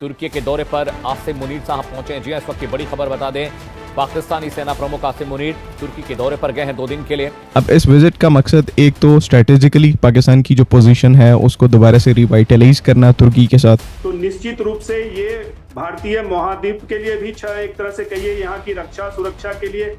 तुर्की के दौरे पर आसिम मुनीर साहब पहुंचे हैं। जी इस वक्त की बड़ी खबर बता दें, पाकिस्तानी सेना प्रमुख आसिम मुनीर तुर्की के दौरे पर गए हैं 2 दिन के लिए। अब इस विजिट का मकसद एक तो स्ट्रेटेजिकली पाकिस्तान की जो पोजीशन है उसको दोबारा से रिवाइटलाइज करना तुर्की के साथ। तो निश्चित रूप से ये भारतीय महाद्वीप के लिए भी एक तरह से कहिए यहाँ की रक्षा सुरक्षा के लिए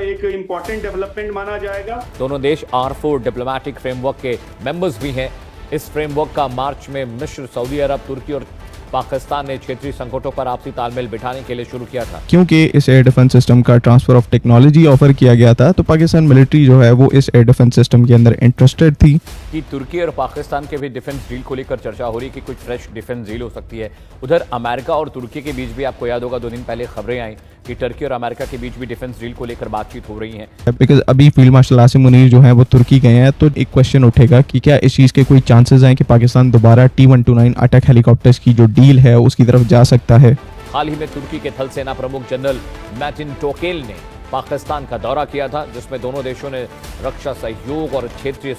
एक इम्पोर्टेंट डेवलपमेंट माना जाएगा। दोनों देश R4 डिप्लोमेटिक फ्रेमवर्क के मेंबर्स भी हैं। इस फ्रेमवर्क का मार्च में मिस्र, सऊदी अरब, तुर्की और पाकिस्तान ने क्षेत्रीय संकटों पर आपसी तालमेल बिठाने के लिए शुरू किया था। क्योंकि इस एयर डिफेंस सिस्टम का ट्रांसफर ऑफ टेक्नोलॉजी ऑफर किया गया था तो पाकिस्तान मिलिट्री जो है वो इस एयर डिफेंस सिस्टम के अंदर इंटरेस्टेड थी। कि तुर्की और पाकिस्तान के भी डिफेंस डील को लेकर चर्चा हो रही है कि कुछ फ्रेश डिफेंस डील हो सकती है। उधर अमेरिका और तुर्की के बीच भी आपको याद होगा 2 दिन पहले खबरें आई कि तुर्की और अमेरिका के बीच भी डिफेंस डील को लेकर बातचीत हो रही है। बिकॉज अभी फील्ड मार्शल आसिम मुनीर जो है वो तुर्की गए हैं तो एक क्वेश्चन उठेगा कि क्या इस चीज के कोई चांसेस हैं कि पाकिस्तान दोबारा T-129 अटैक हेलीकॉप्टर्स की जो डील है उसकी तरफ जा सकता है। हाल ही में तुर्की के थल सेना प्रमुख जनरल मैटिन टोकेल ने पाकिस्तान का दौरा किया था, जिसमें दोनों देशों ने रक्षा सहयोग और क्षेत्रीय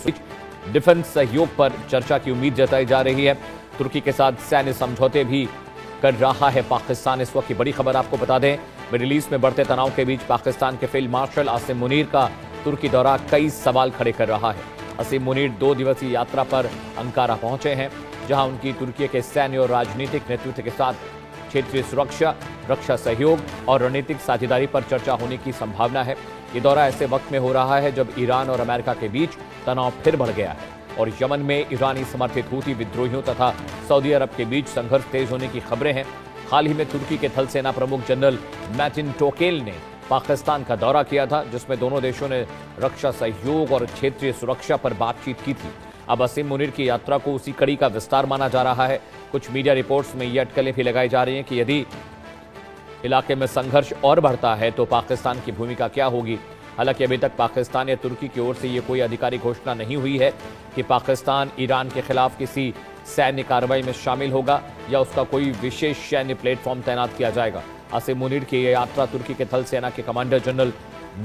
डिफेंस सहयोग पर चर्चा की उम्मीद जताई जा रही है। तुर्की के साथ सैन्य समझौते भी कर रहा है पाकिस्तान। इस वक्त की बड़ी खबर आपको बता दें, मिडिल ईस्ट में बढ़ते तनाव के बीच पाकिस्तान के फील्ड मार्शल आसिम मुनीर का तुर्की दौरा कई सवाल खड़े कर रहा है। आसिम मुनीर 2 दिवसीय यात्रा पर अंकारा पहुंचे हैं, जहां उनकी तुर्की के सैन्य और राजनीतिक नेतृत्व के साथ क्षेत्रीय सुरक्षा, रक्षा सहयोग और रणनीतिक साझेदारी पर चर्चा होने की संभावना है। ये दौरा ऐसे वक्त में हो रहा है जब ईरान और अमेरिका के बीच तनाव फिर बढ़ गया है और यमन में ईरानी समर्थित हूती विद्रोहियों तथा सऊदी अरब के बीच संघर्ष तेज होने की खबरें हैं। हाल ही में तुर्की के थल सेना प्रमुख जनरल मैटिन टोकेल ने पाकिस्तान का दौरा किया था, जिसमें दोनों देशों ने रक्षा सहयोग और क्षेत्रीय सुरक्षा पर बातचीत की थी। अब आसिम मुनीर की यात्रा को उसी कड़ी का विस्तार माना जा रहा है। कुछ मीडिया रिपोर्ट्स में ये अटकलें भी लगाई जा रही हैं कि यदि इलाके में संघर्ष और बढ़ता है तो पाकिस्तान की भूमिका क्या होगी। हालांकि अभी तक पाकिस्तान या तुर्की की ओर से ये कोई आधिकारिक घोषणा नहीं हुई है कि पाकिस्तान ईरान के खिलाफ किसी सैन्य कार्रवाई में शामिल होगा या उसका कोई विशेष सैन्य प्लेटफॉर्म तैनात किया जाएगा। आसिम मुनीर की यह यात्रा तुर्की के थल सेना के कमांडर जनरल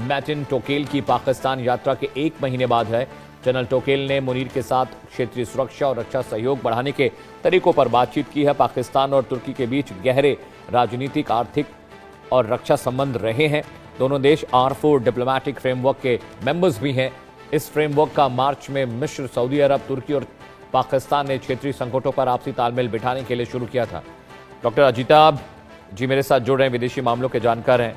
मैटिन टोकेल की पाकिस्तान यात्रा के 1 महीने बाद है। जनरल टोकेल ने मुनीर के साथ क्षेत्रीय सुरक्षा और रक्षा सहयोग बढ़ाने के तरीकों पर बातचीत की है। पाकिस्तान और तुर्की के बीच गहरे राजनीतिक, आर्थिक और रक्षा संबंध रहे हैं। दोनों देश R4 डिप्लोमेटिक फ्रेमवर्क के मेंबर्स भी हैं। इस फ्रेमवर्क का मार्च में मिस्र, सऊदी अरब, तुर्की और पाकिस्तान ने क्षेत्रीय संकटों पर आपसी तालमेल बिठाने के लिए शुरू किया था। डॉक्टर अजिताभ जी मेरे साथ जुड़ रहे हैं, विदेशी मामलों के जानकार हैं।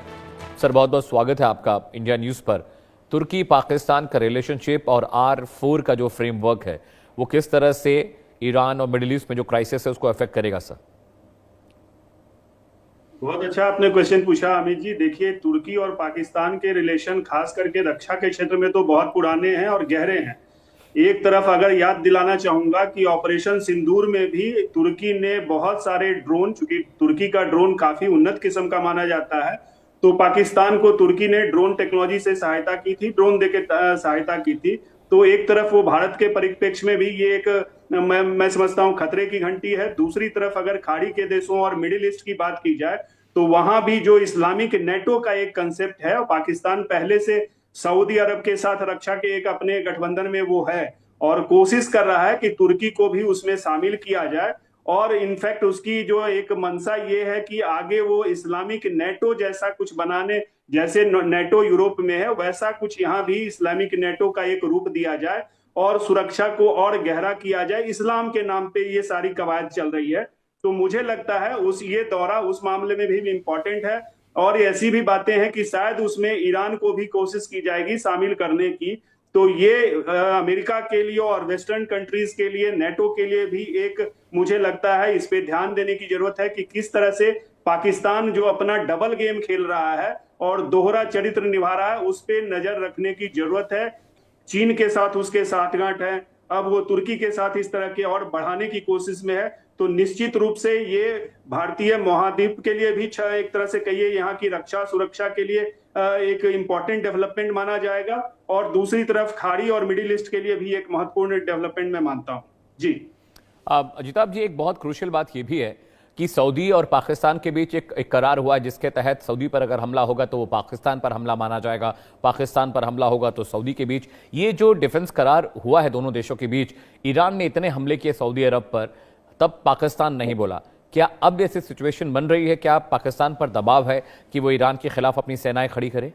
सर बहुत बहुत स्वागत है आपका इंडिया न्यूज़ पर। तुर्की पाकिस्तान का रिलेशनशिप और R4 का जो फ्रेमवर्क है वो किस तरह से ईरान और मिडिल ईस्ट में जो क्राइसिस है उसको अफेक्ट करेगा सर? बहुत अच्छा आपने क्वेश्चन पूछा अमित जी। देखिए, तुर्की और पाकिस्तान के रिलेशन खास करके रक्षा के क्षेत्र में तो बहुत पुराने हैं और गहरे हैं। एक तरफ अगर याद दिलाना चाहूंगा कि ऑपरेशन सिंदूर में भी तुर्की ने बहुत सारे ड्रोन, चूंकि तुर्की का ड्रोन काफी उन्नत किस्म का माना जाता है, तो पाकिस्तान को तुर्की ने ड्रोन टेक्नोलॉजी से सहायता की थी, ड्रोन देके सहायता की थी। तो एक तरफ वो भारत के परिप्रेक्ष्य में भी ये एक मैं समझता हूँ खतरे की घंटी है। दूसरी तरफ अगर खाड़ी के देशों और मिडिल ईस्ट की बात की जाए तो वहां भी जो इस्लामिक नेटो का एक कंसेप्ट है, और पाकिस्तान पहले से सऊदी अरब के साथ रक्षा के एक अपने गठबंधन में वो है और कोशिश कर रहा है कि तुर्की को भी उसमें शामिल किया जाए। और इनफैक्ट उसकी जो एक मंशा ये है कि आगे वो इस्लामिक नेटो जैसा कुछ बनाने, जैसे नेटो यूरोप में है वैसा कुछ यहाँ भी इस्लामिक नेटो का एक रूप दिया जाए और सुरक्षा को और गहरा किया जाए। इस्लाम के नाम पे ये सारी कवायद चल रही है। तो मुझे लगता है ये दौरा उस मामले में भी इम्पोर्टेंट है। और ऐसी भी बातें हैं कि शायद उसमें ईरान को भी कोशिश की जाएगी शामिल करने की। तो ये अमेरिका के लिए और वेस्टर्न कंट्रीज के लिए, नेटो के लिए भी एक, मुझे लगता है इस पे ध्यान देने की जरूरत है कि किस तरह से पाकिस्तान जो अपना डबल गेम खेल रहा है और दोहरा चरित्र निभा रहा है उस पे नजर रखने की जरूरत है। चीन के साथ उसके साठगांठ है, अब वो तुर्की के साथ इस तरह के और बढ़ाने की कोशिश में है। तो निश्चित रूप से ये भारतीय महाद्वीप के लिए भी एक तरह से कहिए यहाँ की रक्षा सुरक्षा के लिए एक इम्पोर्टेंट डेवलपमेंट माना जाएगा और दूसरी तरफ खाड़ी और मिडिल ईस्ट के लिए भी एक महत्वपूर्ण डेवलपमेंट मैं मानता हूँ जी। अजिताभ जी, एक बहुत क्रूशियल बात ये भी है कि सऊदी और पाकिस्तान के बीच एक करार हुआ है जिसके तहत सऊदी पर अगर हमला होगा तो वो पाकिस्तान पर हमला माना जाएगा, पाकिस्तान पर हमला होगा तो सऊदी के बीच। ये जो डिफेंस करार हुआ है दोनों देशों के बीच, ईरान ने इतने हमले किए सऊदी अरब पर, तब पाकिस्तान नहीं बोला। क्या अब ऐसी सिचुएशन बन रही है, क्या पाकिस्तान पर दबाव है कि वो ईरान के खिलाफ अपनी सेनाएं खड़ी करे?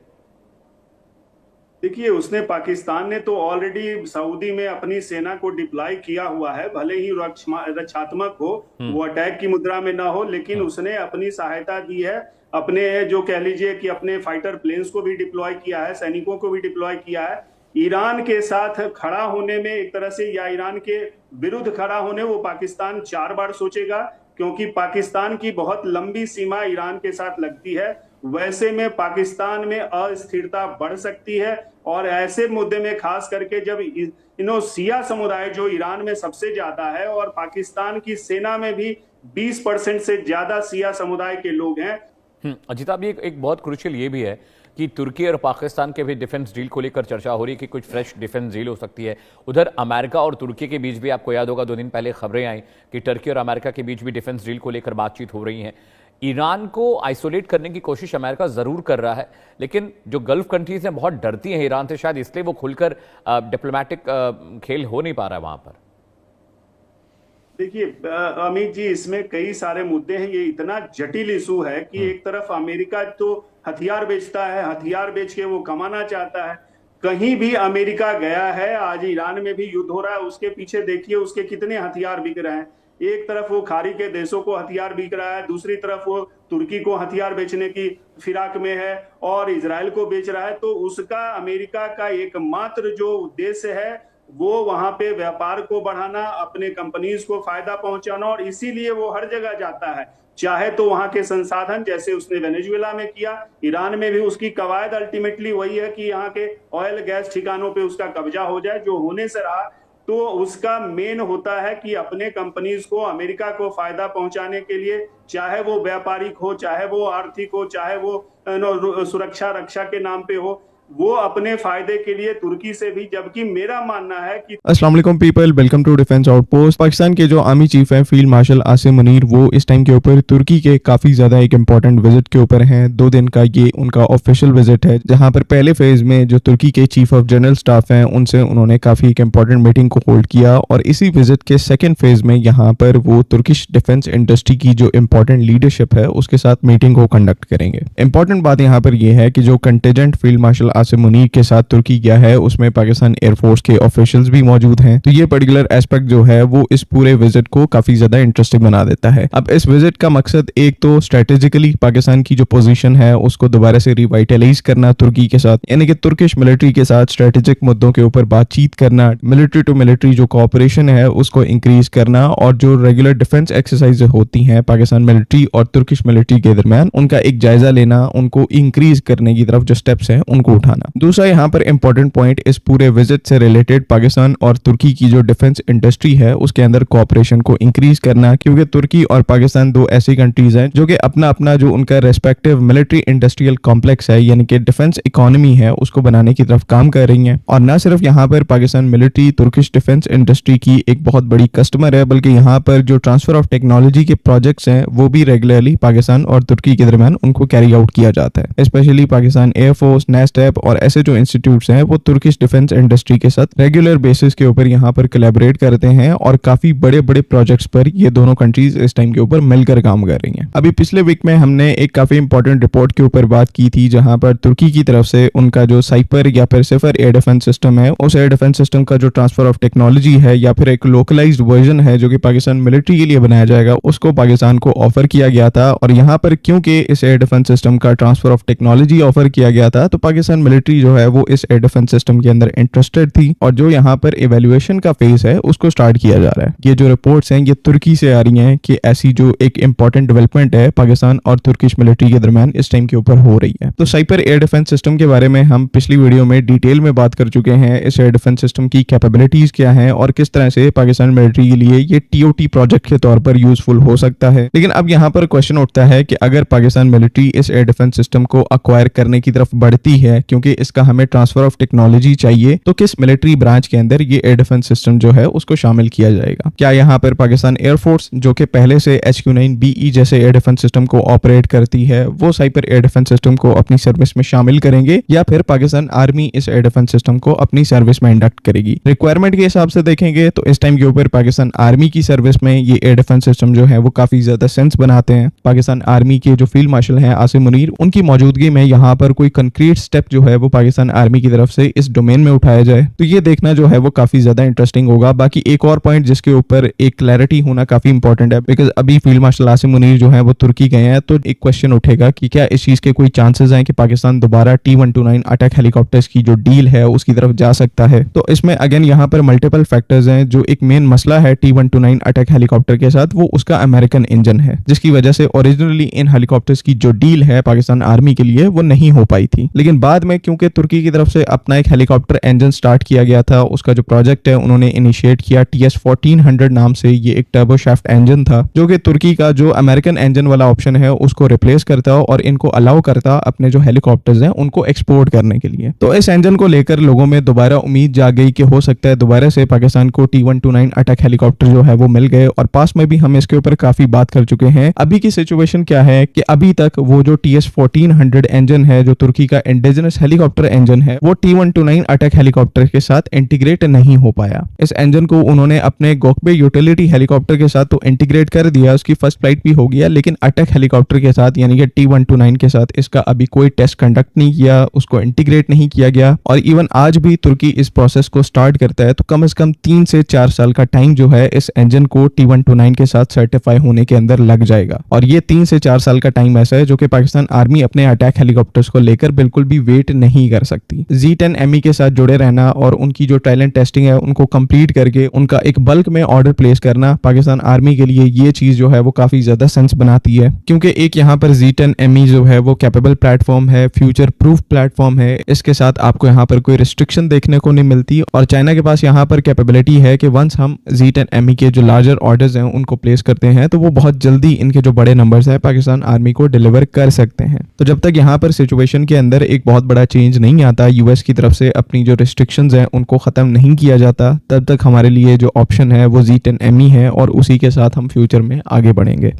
देखिए, उसने पाकिस्तान ने तो ऑलरेडी सऊदी में अपनी सेना को डिप्लॉय किया हुआ है, भले ही रक्षात्मक हो, वो अटैक की मुद्रा में ना हो, लेकिन उसने अपनी सहायता दी है। अपने जो कह लीजिए कि अपने फाइटर प्लेन्स को भी डिप्लॉय किया है, सैनिकों को भी डिप्लॉय किया है। ईरान के साथ खड़ा होने में एक तरह से, या ईरान के विरुद्ध खड़ा होने, वो पाकिस्तान 4 बार सोचेगा, क्योंकि पाकिस्तान की बहुत लंबी सीमा ईरान के साथ लगती है। वैसे में पाकिस्तान में अस्थिरता बढ़ सकती है, और ऐसे मुद्दे में खास करके जब शिया समुदाय जो ईरान में सबसे ज्यादा है, और पाकिस्तान की सेना में भी 20% से ज्यादा शिया समुदाय के लोग हैं। अजीत, अभी एक बहुत क्रूशियल ये भी है कि तुर्की और पाकिस्तान के भी डिफेंस डील को लेकर चर्चा हो रही है कि कुछ फ्रेश डिफेंस डील हो सकती है। उधर अमेरिका और तुर्की के बीच भी, आपको याद होगा 2 दिन पहले खबरें आई कि तुर्की और अमेरिका के बीच भी डिफेंस डील को लेकर बातचीत हो रही है। ईरान को आइसोलेट करने की कोशिश अमेरिका जरूर कर रहा है, लेकिन जो गल्फ कंट्रीज हैं बहुत डरती हैं ईरान से, शायद इसलिए वो खुलकर डिप्लोमेटिक खेल हो नहीं पा रहा है वहां पर। देखिए अमित जी, इसमें कई सारे मुद्दे हैं। ये इतना जटिल इशू है कि एक तरफ अमेरिका तो हथियार बेचता है, हथियार बेच के वो कमाना चाहता है। कहीं भी अमेरिका गया है, आज ईरान में भी युद्ध हो रहा है, उसके पीछे देखिए उसके कितने हथियार बिक रहे हैं। एक तरफ वो खाड़ी के देशों को हथियार बिक रहा है, दूसरी तरफ वो तुर्की को हथियार बेचने की फिराक में है, और इजराइल को बेच रहा है। तो उसका, अमेरिका का एकमात्र जो उद्देश्य है वो वहां पे व्यापार को बढ़ाना, अपने कंपनीज को फायदा पहुंचाना, और इसीलिए वो हर जगह जाता है। चाहे तो वहां के संसाधन, जैसे उसने वेनेजुएला में किया, ईरान में भी उसकी कवायद अल्टीमेटली वही है कि यहाँ के ऑयल गैस ठिकानों पे उसका कब्जा हो जाए, जो होने से रहा। तो उसका मेन होता है कि अपने कंपनीज को, अमेरिका को फायदा पहुंचाने के लिए, चाहे वो व्यापारिक हो, चाहे वो आर्थिक हो, चाहे वो सुरक्षा रक्षा के नाम पे हो, वो अपने फायदे के लिए तुर्की से भी। जबकि मेरा मानना है कि अस्सलाम वालेकुम people, welcome to Defence Outpost. Pakistan के जो आर्मी चीफ हैं फील्ड मार्शल आसिम मुनीर, वो इस टाइम के ऊपर तुर्की के काफी ज्यादा एक इंपॉर्टेंट विजिट के ऊपर हैं। 2 दिन का ये उनका ऑफिशियल विजिट है, जहां पर पहले फेज में जो तुर्की के चीफ ऑफ जनरल स्टाफ हैं उनसे उन्होंने काफी एक इंपॉर्टेंट मीटिंग को होल्ड किया, और इसी विजिट के सेकेंड फेज में यहाँ पर वो तुर्किश डिफेंस इंडस्ट्री की जो इंपॉर्टेंट लीडरशिप है उसके साथ मीटिंग को कंडक्ट करेंगे। इंपॉर्टेंट बात यहाँ पर यह है कि जो contingent field marshal Asim Munir के साथ तुर्की गया है उसमें पाकिस्तान एयरफोर्स के ऑफिशियल्स भी मौजूद हैं। तो ये पर्टिकुलर एस्पेक्ट जो है वो इस पूरे विजिट को काफी ज्यादा इंटरेस्टिंग बना देता है। अब इस विजिट का मकसद एक तो स्ट्रेटेजिकली पाकिस्तान की जो पोजीशन है उसको दोबारा से रिवाइटलाइज करना तुर्की के साथ, यानी कि तुर्किश मिलिट्री के साथ स्ट्रेटेजिक मुद्दों के ऊपर बातचीत करना, मिलिट्री टू मिलिट्री जो कोऑपरेशन है उसको इंक्रीज करना, और जो रेगुलर डिफेंस एक्सरसाइज होती हैं पाकिस्तान मिलिट्री और तुर्किश मिलिट्री के दरमियान, उनका एक जायजा लेना, उनको इंक्रीज करने की तरफ जो स्टेप्स हैं उनको उठाना। दूसरा यहाँ पर इंपॉर्टेंट पॉइंट इस पूरे विजिट से रिलेटेड पाकिस्तान और तुर्की की जो डिफेंस इंडस्ट्री है उसके अंदर कोऑपरेशन को इंक्रीज करना, क्योंकि तुर्की और पाकिस्तान 2 ऐसी कंट्रीज हैं जो कि अपना अपना जो उनका रेस्पेक्टिव मिलिट्री इंडस्ट्रियल कॉम्प्लेक्स है, यानी कि डिफेंस इकोनॉमी है, उसको बनाने की तरफ काम कर रही हैं। और ना सिर्फ यहाँ पर Pakistan military Turkish defence industry की एक बहुत बड़ी कस्टमर है, बल्कि यहाँ पर जो ट्रांसफर ऑफ टेक्नोलॉजी के प्रोजेक्ट्स हैं वो भी रेगुलरली पाकिस्तान और तुर्की के दरमियान उनको कैरी आउट किया जाता है। स्पेशली पाकिस्तान एयरफोर्स, नेस्टेप और ऐसे जो इंस्टीट्यूट्स हैं वो तुर्किश डिफेंस इंडस्ट्री के साथ रेगुलर बेसिस के ऊपर यहाँ पर कोलैबोरेट करते हैं, और काफी बड़े बड़े प्रोजेक्ट्स पर ये दोनों कंट्रीज इस टाइम के ऊपर मिलकर काम कर रही हैं। अभी पिछले वीक में हमने एक काफी इंपॉर्टेंट रिपोर्ट के ऊपर बात की थी, जहां पर तुर्की की तरफ से उनका जो साइपर या फिर सिफर एयर डिफेंस सिस्टम है, उस एयर डिफेंस सिस्टम का जो ट्रांसफर ऑफ टेक्नोलॉजी है या फिर एक लोकलाइज्ड वर्जन है जो कि पाकिस्तान मिलिट्री के लिए बनाया जाएगा, उसको पाकिस्तान को ऑफर किया गया था। और यहाँ पर क्योंकि इस एयर डिफेंस सिस्टम का ट्रांसफर ऑफ टेक्नोलॉजी ऑफर किया गया था, तो पाकिस्तान मिलिट्री जो है वो इस एयर डिफेंस सिस्टम के अंदर इंटरेस्टेड थी, और जो यहाँ पर इवैल्यूएशन का फेज है उसको स्टार्ट किया जा रहा है। ये जो रिपोर्ट्स हैं ये तुर्की से आ रही हैं कि ऐसी जो एक इंपॉर्टेंट डेवलपमेंट है पाकिस्तान और तुर्किश मिलिट्री के दरमियान इस टाइम के ऊपर हो रही है। तो साइपर एयर डिफेंस सिस्टम के बारे में हम पिछली वीडियो में डिटेल में बात कर चुके हैं। इस एयर डिफेंस सिस्टम की कैपेबिलिटीज क्या हैं और किस तरह से पाकिस्तान मिलिट्री के लिए ये टीओटी प्रोजेक्ट के तौर पर यूजफुल हो सकता है। लेकिन अब यहाँ पर क्वेश्चन उठता है कि अगर पाकिस्तान मिलिट्री इस एयर डिफेंस सिस्टम को अक्वायर करने की तरफ बढ़ती है, क्योंकि क्योंकि इसका हमें ट्रांसफर ऑफ टेक्नोलॉजी चाहिए, तो किस मिलिट्री ब्रांच के अंदर ये एयर डिफेंस सिस्टम जो है उसको शामिल किया जाएगा। क्या यहाँ पर पाकिस्तान एयरफोर्स जो कि पहले से HQ-9BE जैसे एयर डिफेंस सिस्टम को ऑपरेट करती है वो साइपर एयर डिफेंस सिस्टम को अपनी सर्विस में शामिल करेंगे, या फिर पाकिस्तान आर्मी इस एयर डिफेंस सिस्टम को अपनी सर्विस में इंडक्ट करेगी। रिक्वायरमेंट के हिसाब से देखेंगे तो इस टाइम के ऊपर पाकिस्तान आर्मी की सर्विस में ये एयर डिफेंस सिस्टम जो है वो काफी ज्यादा सेंस बनाते हैं। पाकिस्तान आर्मी के जो फील्ड मार्शल हैं आसिम मुनीर, उनकी मौजूदगी में यहाँ पर कोई कंक्रीट स्टेप जो है वो पाकिस्तान आर्मी की तरफ से इस डोमेन में उठाया जाए, तो ये देखना जो है वो काफी ज्यादा इंटरेस्टिंग होगा। बाकी एक और पॉइंट जिसके ऊपर एक क्लैरिटी होना काफी इंपॉर्टेंट है, बिकॉज अभी फील्ड मार्शल आसिम मुनीर जो है वो तुर्की गए हैं, तो एक क्वेश्चन उठेगा कि क्या इस चीज के कोई चांसेस हैं कि पाकिस्तान दोबारा T-129 अटैक हेलीकॉप्टर्स की जो डील है उसकी तरफ जा सकता है। तो इसमें अगेन यहाँ पर मल्टीपल फैक्टर्स हैं। जो एक मेन मसला है T-129 अटैक हेलीकॉप्टर के साथ वो उसका अमेरिकन इंजन है, जिसकी वजह से ओरिजिनली इन हेलीकॉप्टर्स की जो डील है पाकिस्तान आर्मी के लिए वो नहीं हो पाई थी। लेकिन बाद में क्योंकि तुर्की की तरफ से अपना एक हेलीकॉप्टर इंजन स्टार्ट किया गया था, उसका जो प्रोजेक्ट है उन्होंने इनिशिएट किया, TS-1400 नाम से ये एक टर्बो शाफ्ट इंजन था जो कि तुर्की का जो अमेरिकन इंजन वाला ऑप्शन है उसको रिप्लेस करता और इनको अलाउ करता अपने जो हेलीकॉप्टर्स हैं उनको एक्सपोर्ट करने के लिए। तो इस इंजन को लेकर लोगों में दोबारा उम्मीद जाग गई कि हो सकता है दोबारा से पाकिस्तान को T-129 अटैक हेलीकॉप्टर जो है वो मिल गए, और पास में भी हम इसके ऊपर काफी बात कर चुके हैं। अभी की सिचुएशन क्या है कि अभी तक वो जो TS-1400 इंजन है जो तुर्की का इंडिजिनस हेलीकॉप्टर इंजन है वो T-129 अटैक हेलीकॉप्टर के साथ इंटीग्रेट नहीं हो पाया। इस इंजन को उन्होंने अपने गोकबे यूटिलिटी हेलीकॉप्टर के साथ तो इंटीग्रेट कर दिया, उसकी फर्स्ट फ्लाइट भी हो गया, लेकिन अटैक हेलीकॉप्टर के साथ यानी कि T-129 के साथ इसका अभी कोई टेस्ट कंडक्ट नहीं किया, उसको इंटीग्रेट नहीं किया गया। और इवन आज भी तुर्की इस प्रोसेस को स्टार्ट करता है तो कम से कम 3 से 4 साल का टाइम जो है इस इंजन को T-129 के साथ सर्टिफाई होने के अंदर लग जाएगा। और ये 3 से 4 साल का टाइम ऐसा है जो कि पाकिस्तान आर्मी अपने अटैक हेलीकॉप्टर्स को लेकर बिल्कुल भी वेट नहीं कर सकती। Z-10ME के साथ जुड़े रहना और उनकी जो टाइलेंट टेस्टिंग है उनको कंप्लीट करके उनका एक बल्क में ऑर्डर प्लेस करना पाकिस्तान आर्मी के लिए ये चीज जो है वो काफी ज्यादा सेंस बनाती है, क्योंकि एक यहाँ पर Z-10ME जो है वो कैपेबल प्लेटफॉर्म है, फ्यूचर प्रूफ प्लेटफॉर्म है। इसके साथ आपको यहाँ पर कोई रिस्ट्रिक्शन देखने को नहीं मिलती, और चाइना के पास यहाँ पर कैपेबिलिटी है कि वंस हम Z-10ME के जो लार्जर ऑर्डर्स हैं उनको प्लेस करते हैं तो वो बहुत जल्दी इनके जो बड़े नंबर्स है पाकिस्तान आर्मी को डिलीवर कर सकते हैं। तो जब तक यहाँ पर सिचुएशन के अंदर एक बहुत बड़ा चेंज नहीं आता, यूएस की तरफ से अपनी जो रिस्ट्रिक्शंस हैं उनको खत्म नहीं किया जाता, तब तक हमारे लिए जो ऑप्शन है वो Z-10ME है और उसी के साथ हम फ्यूचर में आगे बढ़ेंगे।